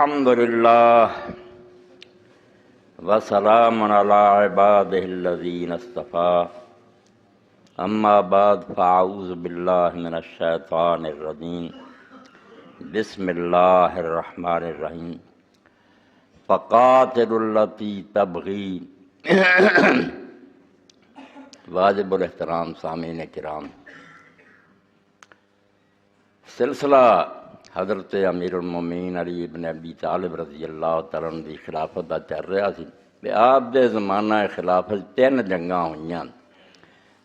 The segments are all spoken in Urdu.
الحمد للہ وسلام علی عبادہ الذین اصطفیٰ اما بعد فاعوذ باللہ من الشیطان الرجیم بسم اللہ الرحمن الرحیم فقاتلوا التی تبغی واجب الاحترام سامعین کرام، سلسلہ حضرت امیر المومنین علی ابن ابی طالب رضی اللہ تعالیٰ عنہ دی خلافت دا چل رہا سی تے آپ دے زمانہ خلافت 3 جنگاں ہوئیاں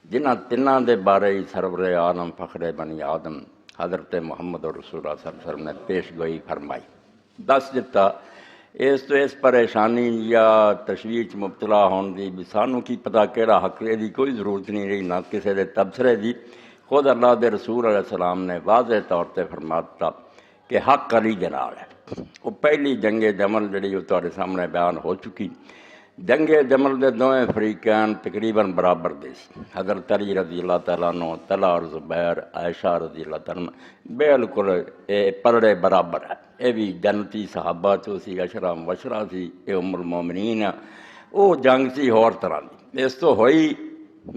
جنہاں تناں دے بارے سرور عالم فخر بنی آدم حضرت محمد رسول اللہ صلی اللہ علیہ وسلم نے پیش گوئی فرمائی، دس دتا اس پریشانی یا تشویش مبتلا ہون دی بھی سانوں کی پتہ کیڑا حق دی کوئی ضرورت نہیں رہی، نہ کسی دے تبصرے دی۔ خود اللہ دے رسول علیہ السلام نے واضح طور تے فرماتا کہ حق علی دے نال ہے۔ وہ پہلی جنگ جمل جڑی وہ تہاڈے سامنے بیان ہو چکی، جنگ جمل دے دوویں فریقین تقریباً برابر دے سی، حضرت علی رضی اللہ تعالیٰ عنہ، طلحہ اور زبیر، عائشہ رضی اللہ تعالیٰ عنہ، بالکل پلڑے برابر ہے۔ یہ بھی جنتی صحابہ چو سی، اشرا مبشرہ سی، یہ ام المومنین ہے۔ وہ جنگ سی ہور طرح دی، اس تو ہوئی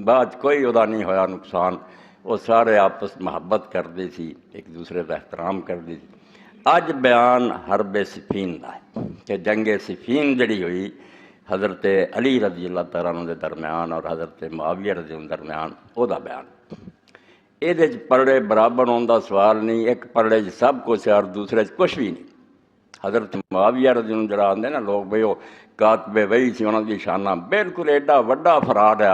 بعد کوئی ادا نہیں ہویا نقصان، وہ سارے آپس محبت کرتے سی، ایک دوسرے کا احترام کرتے سی۔ اج بیان حرب صفین دا ہے کہ جنگ صفین جڑی ہوئی حضرت علی رضی اللہ تعالیٰ عنہ دے درمیان اور حضرت معاویہ رضی اللہ درمیان، او دا بیان۔ یہ پلڑے برابر ہونے دا سوال نہیں، ایک پلڑے سب کچھ ہے اور دوسرے کچھ بھی نہیں۔ حضرت معاویہ رضی اللہ جڑا آندے نا لوگ بھئی وہ کاتب وحی سی، انہاں دی شانہ بالکل ایڈا وڈا فراد ہے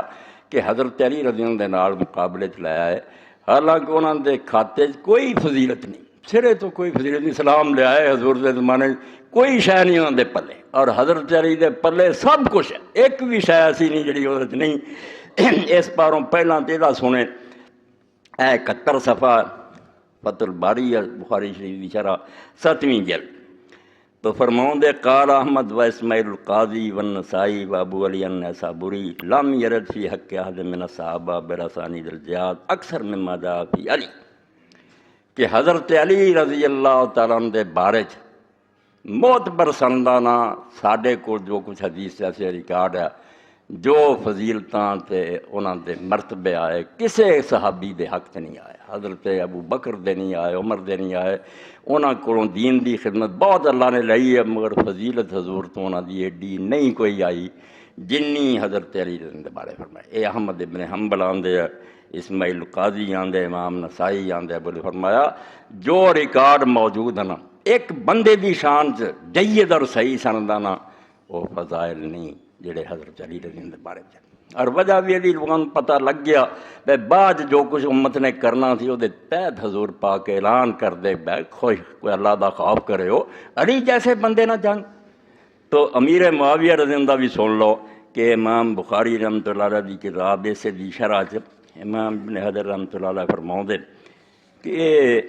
کہ حضرت علی رضی اللہ دے نال مقابلے چ لایا ہے، حالانکہ انہاں دے کھاتے کوئی فضیلت نہیں، سرے تو کوئی فضیلت نہیں، سلام لے آئے حضور دے زمانے کوئی شے نہیں انہاں دے پلے، اور حضرت علی دے پلے سب کچھ ہے، ایک بھی شے ایسی نہیں جڑی وہ نہیں۔ اس پاروں پہلاں تیرا سنے 71 صفحہ فتح الباری بخاری شریف دی شرح 7ویں جلد تو فرماؤں دے قال احمد و اسماعیل القاضی والنسائی و ابو علی النیسابوری لم یرد فی حق احد من الصحابہ برسانید الجہاد اکثر مما جاء فی علی، کہ حضرت علی رضی اللہ تعالیٰ عنہ دے بارے معتبر سندانہ ساڈے کو جو کچھ حدیث ایسے ریکارڈ ہے، جو فضیلتاں تے انہاں دے مرتبے آئے کسے صحابی دے حق تے نہیں آئے، حضرت ابو بکر دے نہیں آئے، عمر دے نہیں آئے، انہاں کو دین دی خدمت بہت اللہ نے لئی ہے، مگر فضیلت حضور تو انہاں دی ایڈی نہیں کوئی آئی جنی حضرت علی دے بارے فرمائے۔ اے احمد ابن حنبل آندے، اسماعیل قاضی آندے، امام نسائی آندے، بولے فرمایا جو ریکارڈ موجود ہے نا ایک بندے دی شان جید اور صحیح سندانا وہ فضائل نہیں جڑے حضرت علی رضی اللہ دے بارے چ، اور وجہ بھی علی لوگوں پتہ لگ گیا کہ بعد جو کچھ امت نے کرنا تھی وہ تحت حضور پاک اعلان کر دے بے خوش کوئی اللہ دا خوف کرے ہو علی جیسے بندے نہ جنگ۔ تو امیر معاویہ رضی اللہ بھی سن لو کہ امام بخاری رحمۃ اللہ علیہ دی کتاب اسے دی شرح چ امام ابن حجر رحمۃ اللہ علیہ فرماؤں دے کہ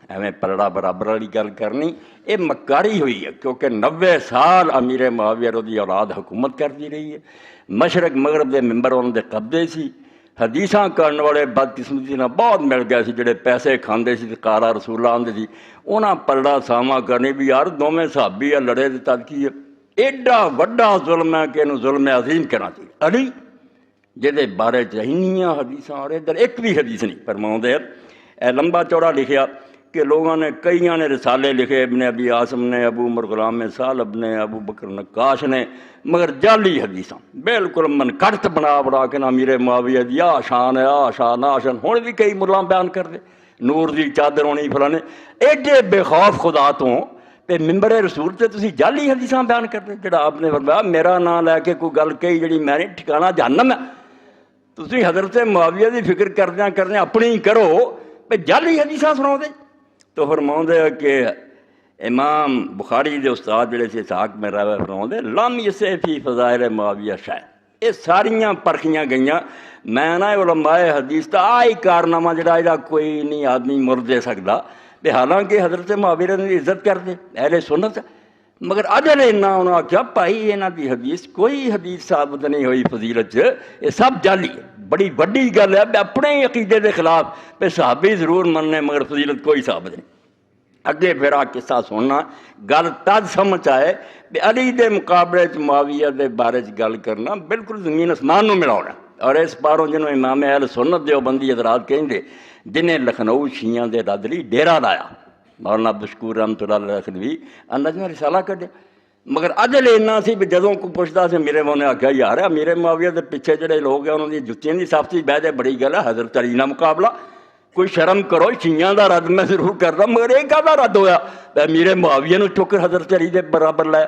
ایویں پلڑا برابر والی گل کرنی یہ مکاری ہوئی ہے، کیونکہ 90 سال امیر معاویہ رضی اولاد حکومت کرتی رہی ہے، مشرق مغرب دے ممبر انہوں دے قبضے سی، حدیثاں کرنے والے بدقسمتی نہ بہت مل گئے سی جڑے پیسے کھاندے سی قارا رسول اللہ آندے سی، انہاں پلڑا ساما کرنی بھی یار دوویں صحابی ہے لڑے تد کی ہے، ایڈا وڈا ظلم ہے کہ انہوں ظلم عظیم کرنا چاہیے۔ علی جہدے بارے چہینیاں حدیثاں اور ادھر ایک بھی حدیث نہیں فرماؤں دے، اے لمبا چوڑا لکھیا کہ لوگوں نے کئیاں نے رسالے لکھے، ابن ابی عاصم نے، ابو عمر غلام سالب نے، ابو بکر نقاش نے، مگر جعلی حدیثاں بالکل منقرط بنا کے نا امیر معاویہ دی آ شان ہے، آ شان آ شان، ہوں بھی کئی ملاں بیان کر دے نور دی چادر ہونی فلانے، ایڈے بے خوف خدا تو تے ممبر رسول تے تسی جعلی حدیثاں بیان کر دے، جڑا آپ نے فرمایا میرا نام لے کے کوئی گل کہی جڑی میں نہیں ٹھکانا جہنم ہے، تسی حضرت معاویہ دی فکر کردیاں اپنی ہی کرو پہ جعلی حدیثاں سناؤ دے۔ تو فرماؤں دے کہ امام بخاری دے استاد جڑے سے اسحاق میں راوی فرماؤں دے لم یسع فی فضائل معاویہ شاید، یہ ساریاں پرکھیاں گئیاں، میں نہ علماء حدیث تا آئی کارنامہ جڑا کوئی نہیں آدمی مر دے سکتا، تے حالانکہ حضرت معاویہ نے عزت کر دے اہل سنت، مگر اجل انہاں انہوں نے کیا پائی انہاں دی حدیث کوئی حدیث ثابت نہیں ہوئی فضیلت، یہ سب جعلی ہے، بڑی وڈی گل ہے، اپنے ہی عقیدے کے خلاف پہ صحابی ضرور مننے مگر فضیلت کوئی ثابت نہیں۔ اگے پھر آ قصہ سننا گل تد سمجھ آئے کہ علی دے مقابلے معاویہ دے بارے گل کرنا بالکل زمین آسمان نو ملاونا۔ اور اس باروں جنہوں امام اہل سنت دیوبندی حضرات کہیں دے جنہیں لکھنؤ شیعہ دے رد لی ڈیرا لایا، مولانا عبدالشکور رحمۃ اللہ علیہ لکھنوی اندازہ رسالہ کڈے، مگر عدل اینا سی بھی جدوں کو پوچھتا سے میرے نے آخیا یار میرے معاویہ دے پیچھے جڑے لوگ ہیں انہوں نے جتیاں دی صافتی بہ دے بڑی گل ہے، حضرت علی نہ مقابلہ، کوئی شرم کرو، شیعہ دا رد میں ضرور کردا مگر یہ کہدا رد ہویا میرے معاویہ نو چک حضرت علی دے برابر لایا۔